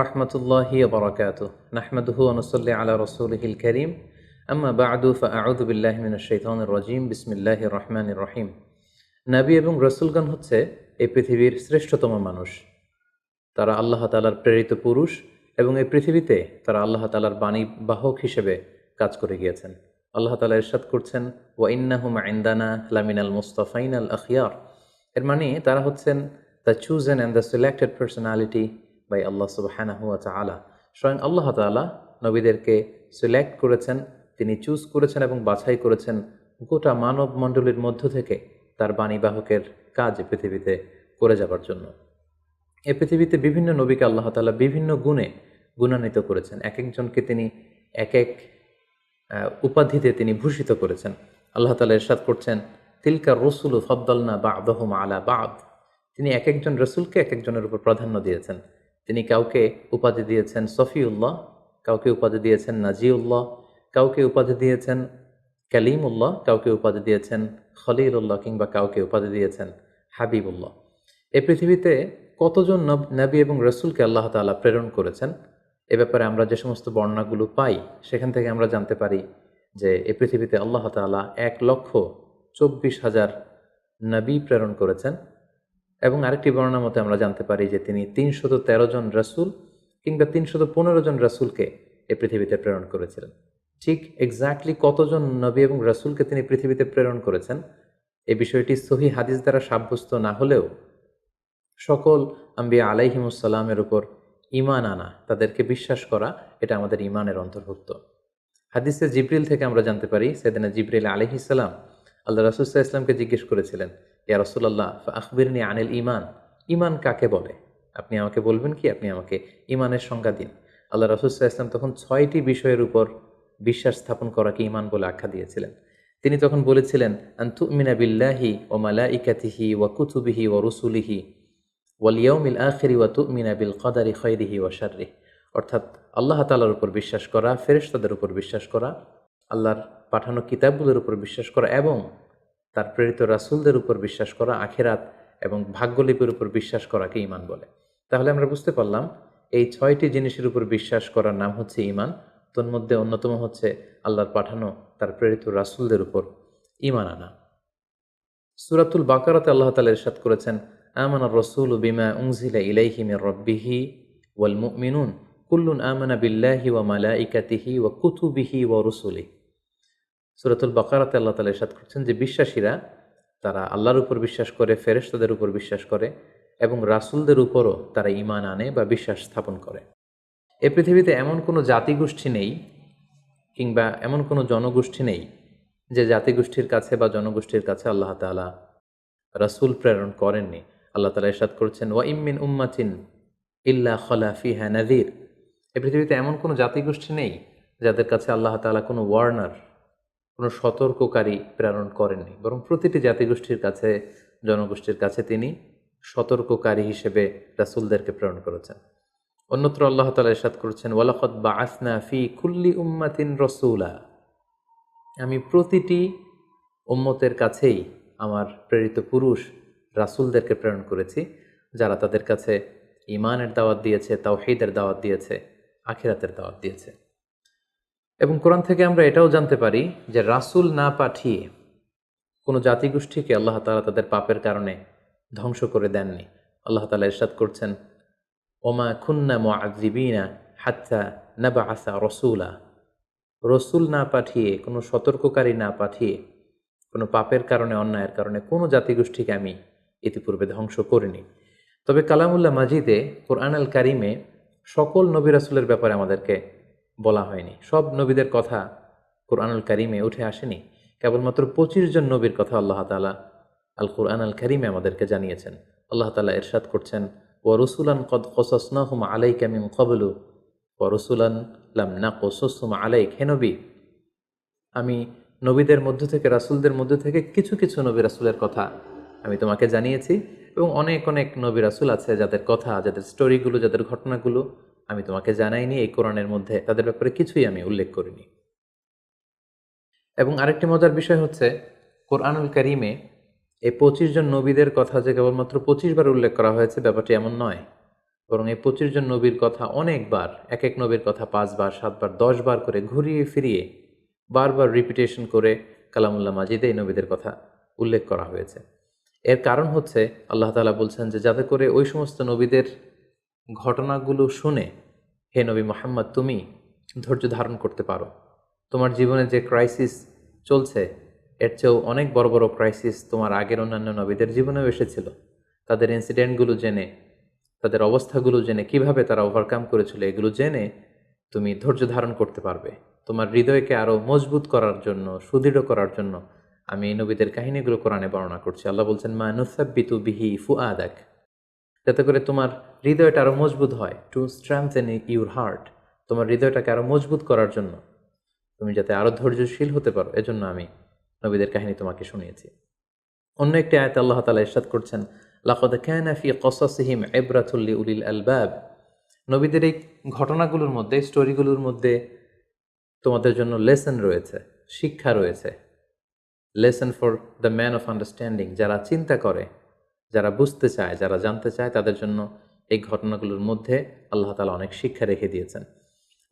রহমতুল্লাহি ওয়া বারাকাতুহু নাহমাদুহু ওয়া নুসাল্লি আলা রাসূলিহিল কারীম আম্মা বা'দু ফাআউযু বিল্লাহি মিনাশ শাইতানির রাজীম বিসমিল্লাহির রহমানির রহিম। নবী এবং রাসূলগণ হচ্ছে এই পৃথিবীর শ্রেষ্ঠতম মানুষ। তারা আল্লাহ তাআলার প্রেরিত পুরুষ এবং এই পৃথিবীতে তারা আল্লাহ তাআলার বাণী বাহক হিসেবে কাজ করে গিয়েছেন। আল্লাহ তাআলা ইরশাদ করছেন, ওয়া ইন্নাহুম ইনদানা লামিনাল মুস্তাফাইনাল আখিয়ার। এর মানে তারা হচ্ছেন the chosen and the selected personality by Allah সুবহানাহু ওয়া তাআলা। স্বয়ং আল্লাহ তাআলা নবীদেরকে সিলেক্ট করেছেন, তিনি চুজ করেছেন এবং বাছাই করেছেন গোটা মানব মণ্ডলীর মধ্য থেকে তার বাণীবাহকের কাজ পৃথিবীতে করে যাবার জন্য। এই পৃথিবীতে বিভিন্ন নবীকে আল্লাহ তাআলা বিভিন্ন গুণে গুণান্বিত করেছেন। এক একজনকে তিনি এক এক উপাধিতে তিনি ভূষিত করেছেন। আল্লাহ তাআলা ইরশাদ করছেন, তিলকা রসুলু ফদ্দালনা বা'দাহুম আলা বা'দ। তিনি এক একজন রসুলকে এক একজনের উপর প্রাধান্য দিয়েছেন। তিনি কাউকে উপাধি দিয়েছেন সফিউল্লাহ, কাউকে উপাধি দিয়েছেন নাজিউল্লাহ, কাউকে উপাধি দিয়েছেন কালিমুল্লাহ, কাউকে উপাধি দিয়েছেন খলিলুল্লাহ, কিংবা কাউকে উপাধি দিয়েছেন হাবিবুল্লাহ। এই পৃথিবীতে কতজন নবী এবং রসুলকে আল্লাহ তাআলা প্রেরণ করেছেন, এ ব্যাপারে আমরা যে সমস্ত বর্ণনাগুলো পাই সেখান থেকে আমরা জানতে পারি যে এই পৃথিবীতে আল্লাহ তাআলা 1,24,000 নবী প্রেরণ করেছেন। এবং আরেকটি বর্ণনা মতে আমরা জানতে পারি যে তিনি 313 জন রাসূল কিংবা 315 জন রাসূলকে এই পৃথিবীতে প্রেরণ করেছিলেন। ঠিক এক্স্যাক্টলি কতজন নবী এবং রাসূলকে তিনি পৃথিবীতে প্রেরণ করেছেন এই বিষয়টি সহিহ হাদিস দ্বারা সাব্যস্ত না হলেও সকল আম্বিয়া আলাইহিমুসসালামের উপর ঈমান আনা, তাদেরকে বিশ্বাস করা, এটা আমাদের ঈমানের অন্তর্ভুক্ত। হাদিসে জিবরিল থেকে আমরা জানতে পারি সাইয়েদনা জিবরিল আলাইহিস সালাম আল্লাহ রাসূল সাল্লাল্লাহু আলাইহি ওয়াসাল্লামকে জিজ্ঞেস করেছিলেন, ইয়া রাসূলুল্লাহ ফাআখবিরনি আনিল ঈমান। ঈমান কাকে বলে? আপনি আমাকে বলবেন কি? আপনি আমাকে ঈমানের সংজ্ঞা দিন। আল্লাহ রাসূল সাল্লাল্লাহু আলাইহি ওয়াসাল্লাম তখন 6টি বিষয়ের উপর বিশ্বাস স্থাপন করাকে ঈমান বলে আখ্যা দিয়েছিলেন। তিনি তখন বলেছিলেন, আন তুমিনা বিল্লাহি ওয়া মালাইকাতিহি ওয়া কুতুবিহি ওয়া রুসুলিহি ওয়াল ইয়াউমিল আখিরি ওয়া তুমিনা বিল কদারি খাইরিহি ওয়া শাররিহি। অর্থাৎ আল্লাহ তাআলার উপর বিশ্বাস করা, ফেরেশতাদের উপর বিশ্বাস করা, আল্লাহর পাঠানো কিতাবগুলোর উপর বিশ্বাস করা এবং তার প্রেরিত রাসূলদের উপর বিশ্বাস করা, আখিরাত এবং ভাগ্যলিপির উপর বিশ্বাস করাকে ঈমান বলে। তাহলে আমরা বুঝতে পারলাম এই 6টি জিনিসের উপর বিশ্বাস করার নাম হচ্ছে ঈমান। তন্মধ্যে অন্যতম হচ্ছে আল্লাহর পাঠানো তার প্রেরিত রাসূলদের উপর ঈমান আনা। সূরাতুল বাকারাতে আল্লাহ তাআলা ইরশাদ করেছেন, আমানার রাসূলু বিমা উনজিলা ইলাইহি মির রাব্বিহি ওয়াল মুমিনুন কুল্লুন আমানা বিল্লাহি ওয়া মালাইকাতিহি ওয়া কুতুবিহি ওয়া রুসুলিহি। সূরাতুল বাকারাতে আল্লাহ তাআলা ইরশাদ করছেন যে বিশ্বাসীরা তারা আল্লাহর উপর বিশ্বাস করে, ফেরেশতাদের উপর বিশ্বাস করে এবং রাসূলদের উপরও তারা ঈমান আনে বা বিশ্বাস স্থাপন করে। এই পৃথিবীতে এমন কোনো জাতিগোষ্ঠী নেই কিংবা এমন কোনো জনগোষ্ঠী নেই যে জাতিগোষ্ঠীর কাছে বা জনগোষ্ঠীর কাছে আল্লাহ তাআলা রাসূল প্রেরণ করেননি। আল্লাহ তাআলা ইরশাদ করেছেন, ওয়া ইম মিন উম্মাতিন ইল্লা খালা ফিহা নাযীর। এই পৃথিবীতে এমন কোনো জাতিগোষ্ঠী নেই যাদের কাছে আল্লাহ তাআলা কোনো ওয়ার্নার, কোনো সতর্ককারী প্রেরণ করেননি, বরং প্রতিটি জাতিগোষ্ঠীর কাছে, জনগোষ্ঠীর কাছে তিনি সতর্ককারী হিসেবে রাসূলদেরকে প্রেরণ করেছেন। অন্যত্র আল্লাহ তাআলা ইরশাদ করেছেন, ওয়ালাকাদ বাআসনা ফি কুল্লি উম্মাতিন রাসূলা। আমি প্রতিটি উম্মতের কাছেই আমার প্রেরিত পুরুষ রাসূলদেরকে প্রেরণ করেছি, যারা তাদের কাছে ঈমানের দাওয়াত দিয়েছে, তাওহীদের দাওয়াত দিয়েছে, আখিরাতের দাওয়াত দিয়েছে। এবং কোরআন থেকে আমরা এটাও জানতে পারি যে রাসূল না পাঠিয়ে কোনো জাতিগোষ্ঠীকে আল্লাহ তাআলা তাদের পাপের কারণে ধ্বংস করে দেননি। আল্লাহ তাআলা ইরশাদ করছেন, ওমা কুন্না মুআযিবিনা হাত্তা নাবআসা রাসূলা। রসুল না পাঠিয়ে, কোনো সতর্ককারী না পাঠিয়ে, কোনো পাপের কারণে, অন্যায়ের কারণে কোনো জাতিগোষ্ঠীকে আমি ইতিপূর্বে ধ্বংস করিনি। তবে কালামুল্লাহ মাজিদে, কোরআন আল কারিমে সকল নবী রাসূলের ব্যাপারে আমাদেরকে বলা হয়নি। সব নবীদের কথা কোরআনুল কারিমে উঠে আসেনি। কেবলমাত্র 25 জন নবীর কথা আল্লাহ তাআলা আল কোরআন আল কারিমে আমাদেরকে জানিয়েছেন। আল্লাহ তাআলা ইরশাদ করছেন, ওয়া রুসুলান কদ কসাসনাহুম আলাইকা মিন ক্বাবলু ওয়া রুসুলান লাম নাকসুসহুম আলাইক। হে নবী, আমি নবীদের মধ্য থেকে, রাসূলদের মধ্য থেকে কিছু কিছু নবী রাসূলের কথা আমি তোমাকে জানিয়েছি এবং অনেক অনেক নবী রাসূল আছে যাদের কথা, যাদের স্টোরিগুলো, যাদের ঘটনাগুলো আমি তোমাকে জানাইনি। এই কোরআনের মধ্যে তাদের ব্যাপারে কিছুই আমি উল্লেখ করিনি। এবং আরেকটি মজার বিষয় হচ্ছে, কোরআনুল কারিমে এই 25 জন নবীদের কথা যে কেবলমাত্র 25 বার উল্লেখ করা হয়েছে ব্যাপারটি এমন নয়। বরং এই 25 জন নবীর কথা অনেকবার, এক এক নবীর কথা 5 বার, 7 বার, 10 বার করে ঘুরিয়ে ফিরিয়ে বারবার রিপিটেশন করে কালামুল্লাহ মাজিদে এই নবীদের কথা উল্লেখ করা হয়েছে। এর কারণ হচ্ছে আল্লাহ তাআলা বলছেন যে যাতে করে ওই সমস্ত নবীদের ঘটনাগুলো শুনে হে নবী মুহাম্মদ তুমি ধৈর্য ধারণ করতে পারো। তোমার জীবনে যে ক্রাইসিস চলছে এর চেয়েও অনেক বড় বড় ক্রাইসিস তোমার আগের অন্যান্য নবীদের জীবনেও এসেছিল। তাদের ইনসিডেন্টগুলো জেনে, তাদের অবস্থাগুলো জেনে, কিভাবে তারা ওভারকাম করেছিল এগুলো জেনে তুমি ধৈর্য ধারণ করতে পারবে। তোমার হৃদয়কে আরও মজবুত করার জন্য, সুদৃঢ় করার জন্য আমি এই নবীদের কাহিনীগুলো কোরআনে বর্ণনা করছি। আল্লাহ বলছেন মা নুসাব্বিতু বিহি ফুআদাক, যাতে করে তোমার হৃদয়টা আরও মজবুত হয়, টু স্ট্রেংথেন ইউর হার্ট, তোমার হৃদয়টাকে আরও মজবুত করার জন্য, তুমি যাতে আরও ধৈর্যশীল হতে পারো, এজন্য আমি নবীদের কাহিনী তোমাকে শুনিয়েছি। অন্য একটি আয়াতে আল্লাহ তাআলা ইরশাদ করছেন লাকাদ কানা ফি কসাসিহিম ইবরাতুল লিউলিল আলবাব, নবীদের এই ঘটনাগুলোর মধ্যে, স্টোরিগুলোর মধ্যে তোমাদের জন্য লেসন রয়েছে, শিক্ষা রয়েছে। Lesson for the man of understanding, যারা চিন্তা করে, যারা বুঝতে চায়, যারা জানতে চায়, তাদের জন্য এই ঘটনাগুলোর মধ্যে আল্লাহ তাআলা অনেক শিক্ষা রেখে দিয়েছেন।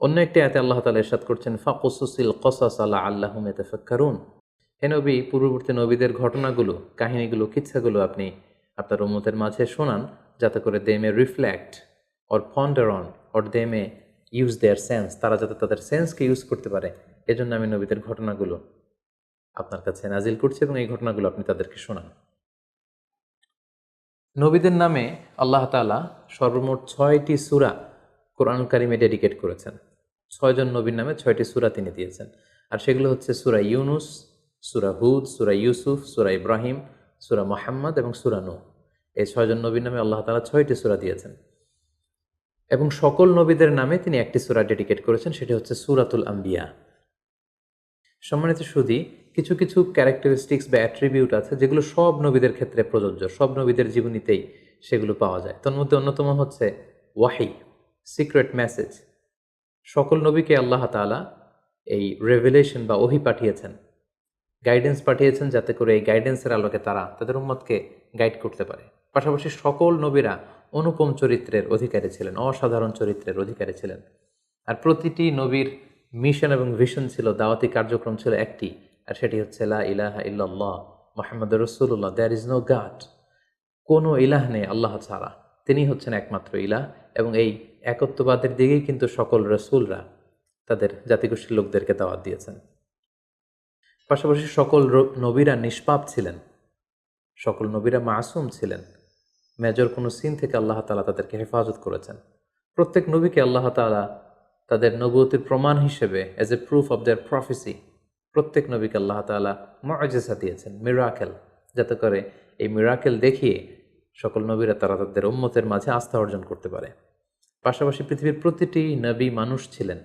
অন্য একটি আয়াতে আল্লাহ তাআলা ইরশাদ করছেন ফাকুসুসিল কসাস লাআল্লাহুম ইয়াতাফাক্কারুন, হে নবী পূর্ববর্তী নবীদের ঘটনাগুলো, কাহিনীগুলো, কিচ্ছাগুলো আপনি আপনার উম্মতের মাঝে শোনান, যাতে করে they may reflect or ponder on or they may use their sense, তারা যাতে তাদের সেন্সকে ইউজ করতে পারে, এজন্য আমি নবীদের ঘটনাগুলো আপনার কাছে নাজিল করছি এবং এই ঘটনাগুলো আপনি তাদেরকে শোনান। নবীদের নামে আল্লাহ তাআলা সর্বমোট 6টি সূরা কোরআনুল কারীমে ডেডিকেট করেছেন। 6 জন নবীর নামে 6টি সূরা তিনি দিয়েছেন, আর সেগুলো হচ্ছে সূরা ইউনুস, সূরা হুদ, সূরা ইউসুফ, সূরা ইব্রাহিম, সূরা মুহাম্মদ এবং সূরা নূহ। এই 6 জন নবীর নামে আল্লাহ তাআলা 6টি সূরা দিয়েছেন এবং সকল নবীদের নামে তিনি একটি সূরা ডেডিকেট করেছেন, সেটি হচ্ছে সূরাতুল আম্বিয়া। সম্মানিত সুধী, কিছু কিছু ক্যারেক্টারিস্টিক্স বা অ্যাট্রিবিউট আছে যেগুলো সব নবীদের ক্ষেত্রে প্রযোজ্য, সব নবীদের জীবনীতেই সেগুলো পাওয়া যায়। তার মধ্যে অন্যতম হচ্ছে ওয়াহি, সিক্রেট মেসেজ। সকল নবীকে আল্লাহ তাআলা এই রেভেলেশন বা ওহী পাঠিয়েছেন, গাইডেন্স পাঠিয়েছেন, যাতে করে এই গাইডেন্সের আলোকে তারা তাদের উম্মতকে গাইড করতে পারে। পাশাপাশি সকল নবীরা অনুপম চরিত্রের অধিকারী ছিলেন, অসাধারণ চরিত্রের অধিকারী ছিলেন। আর প্রতিটি নবীর মিশন এবং ভিশন ছিল, দাওয়াতি কার্যক্রম ছিল একটি, আর সেটি হচ্ছে লা ইলাহা ইল্লাল্লাহ মুহাম্মাদুর রাসূলুল্লাহ, দেয়ার ইজ নো গড, কোনো ইলাহ নেই আল্লাহ ছাড়া, তিনি হচ্ছেন একমাত্র ইলাহ। এবং এই একত্ববাদের দিকেই কিন্তু সকল রাসূলরা তাদের জাতিগোষ্ঠীর লোকদেরকে দাওয়াত দিয়েছেন। পাশাপাশি সকল নবীরা নিষ্পাপ ছিলেন, সকল নবীরা মাসুম ছিলেন, মেজর কোনো সিন থেকে আল্লাহ তাআলা তাদেরকে হেফাজত করেছেন। প্রত্যেক নবীকে আল্লাহ তাআলা তাদের নবুয়তের প্রমাণ হিসেবে as a proof of their প্রফেসি, প্রত্যেক নবীকে আল্লাহ তাআলা মুআজিজা দিয়েছেন, মিরাকেল, যাতে করে এই মিরাকেল দেখিয়ে সকল নবীরা তারা তাদের উম্মতের মাঝে আস্থা অর্জন করতে পারে। পাশাপাশি পৃথিবীর প্রতিটি নবী মানুষ ছিলেন,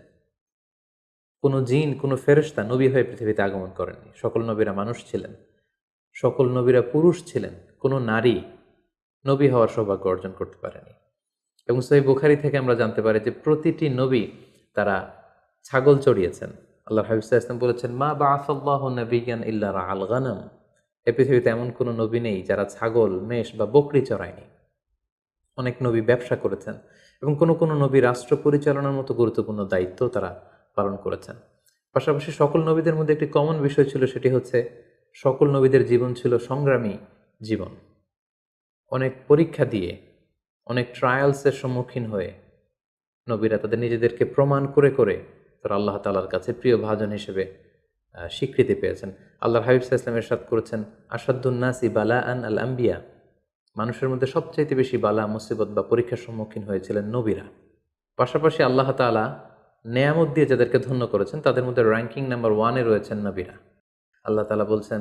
কোনো জিন, কোনো ফেরেশতা নবী হয়ে পৃথিবীতে আগমন করেননি। সকল নবীরা মানুষ ছিলেন, সকল নবীরা পুরুষ ছিলেন, কোনো নারী নবী হওয়ার সৌভাগ্য অর্জন করতে পারেনি। এবং সহিহ বুখারী থেকে আমরা জানতে পারি যে প্রতিটি নবী তারা ছাগল চড়িয়েছেন। আল্লাহ হাবিব সাল্লাল্লাহু আলাইহি ওয়াসাল্লাম বলেছেন মা বাআসাল্লাহু নাবিয়্যান ইল্লা রাআল গানাম, এই পৃথিবীতে এমন কোনো নবী নেই যারা ছাগল, মেষ বা বকরি চড়ায়নি। অনেক নবী ব্যবসা করেছেন এবং কোনো কোনো নবী রাষ্ট্র পরিচালনার মতো গুরুত্বপূর্ণ দায়িত্ব তারা পালন করেছেন। পাশাপাশি সকল নবীদের মধ্যে একটি কমন বিষয় ছিল, সেটি হচ্ছে সকল নবীদের জীবন ছিল সংগ্রামী জীবন। অনেক পরীক্ষা দিয়ে, অনেক ট্রায়ালসের সম্মুখীন হয়ে নবীরা তাদের নিজেদেরকে প্রমাণ করে করে তারা আল্লাহ তাআলার কাছে প্রিয় ভাজন হিসেবে স্বীকৃতি পেয়েছেন। আল্লাহর হাবিব সাল্লাল্লাহু আলাইহি ওয়াসাল্লাম ইরশাদ করেছেন আশাদ্দুন নাসি বালাআন আল আম্বিয়া, মানুষের মধ্যে সবচাইতে বেশি বালা, মুসিবত বা পরীক্ষার সম্মুখীন হয়েছিলেন নবীরা। পাশাপাশি আল্লাহ তাআলা নেয়ামত দিয়ে যাদেরকে ধন্য করেছেন তাদের মধ্যে র্যাঙ্কিং নাম্বার 1-এ রয়েছেন নবীরা। আল্লাহ তাআলা বলছেন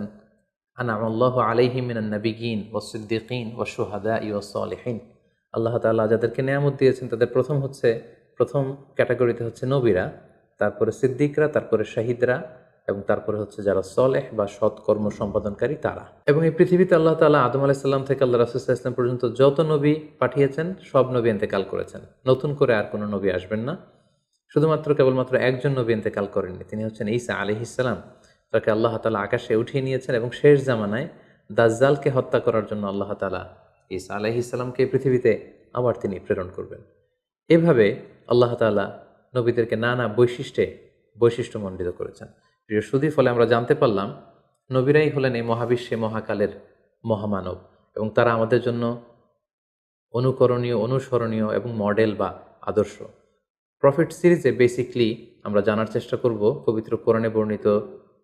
আনআমাল্লাহু আলাইহিম মিনান নাবিয়্যিন ওয়াস সিদ্দীকিন ওয়াশ শুহাদাই ওয়াস সালিহিন। আল্লাহ তাআলা যাদেরকে নেয়ামত দিয়েছেন তাদের প্রথম ক্যাটাগরিতে হচ্ছে নবীরা, তারপরে সিদ্দিকরা, তারপরে শাহিদরা এবং তারপরে হচ্ছে যারা সলেহ বা সৎ কর্ম সম্পাদনকারী তারা। এবং এই পৃথিবীতে আল্লাহ তাআলা আদম আলাইহিস সালাম থেকে আল্লাহ রাসূল সাল্লাল্লাহু আলাইহি ওয়াসাল্লাম পর্যন্ত যত নবী পাঠিয়েছেন সব নবী ইন্তেকাল করেছেন, নতুন করে আর কোনো নবী আসবেন না। শুধুমাত্র কেবলমাত্র একজন নবী ইন্তেকাল করেননি, তিনি হচ্ছেন ঈসা আলাইহিস সালাম। তাকে আল্লাহ তাআলা আকাশে উঠিয়ে নিয়েছেন এবং শেষ জামানায় দাজ্জালকে হত্যা করার জন্য আল্লাহ তাআলা ঈসা আলাইহিস সালামকে পৃথিবীতে আবার তিনি প্রেরণ করবেন। এভাবে আল্লাহ তাআলা নবীদেরকে নানা বৈশিষ্ট্যমণ্ডিত করেছেন। প্রিয় সুধী, ফলে আমরা জানতে পারলাম নবীরাই হলেন এই মহাবিশ্বে মহাকালের মহামানব, এবং তারা আমাদের জন্য অনুকরণীয়, অনুসরণীয় এবং মডেল বা আদর্শ। প্রফেট সিরিজে বেসিকলি আমরা জানার চেষ্টা করব পবিত্র কোরআনে বর্ণিত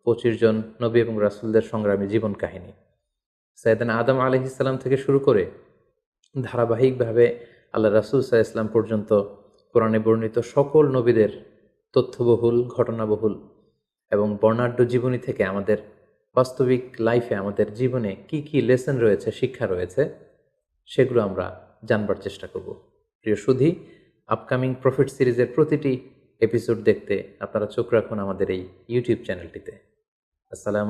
25 জন নবী এবং রাসূলদের সংগ্রামী জীবন কাহিনী। সাইয়েদনা আদম আলাইহিস সালাম থেকে শুরু করে ধারাবাহিকভাবে আল্লাহ রাসূল সাল্লাল্লাহু আলাইহি ওয়াসাল্লাম পর্যন্ত কোরআনে বর্ণিত সকল নবীদের তথ্যবহুল, ঘটনাবহুল এবং বর্ণাঢ্য জীবনী থেকে আমাদের বাস্তবিক লাইফে, আমাদের জীবনে কি কি লেসন রয়েছে, শিক্ষা রয়েছে, সেগুলো আমরা জানবার চেষ্টা করব। প্রিয় সুধী, আপকামিং প্রফিট সিরিজের প্রতিটি এপিসোড দেখতে আপনারা চোখ রাখুন আমাদের এই ইউটিউব চ্যানেলটিতে। আসসালামু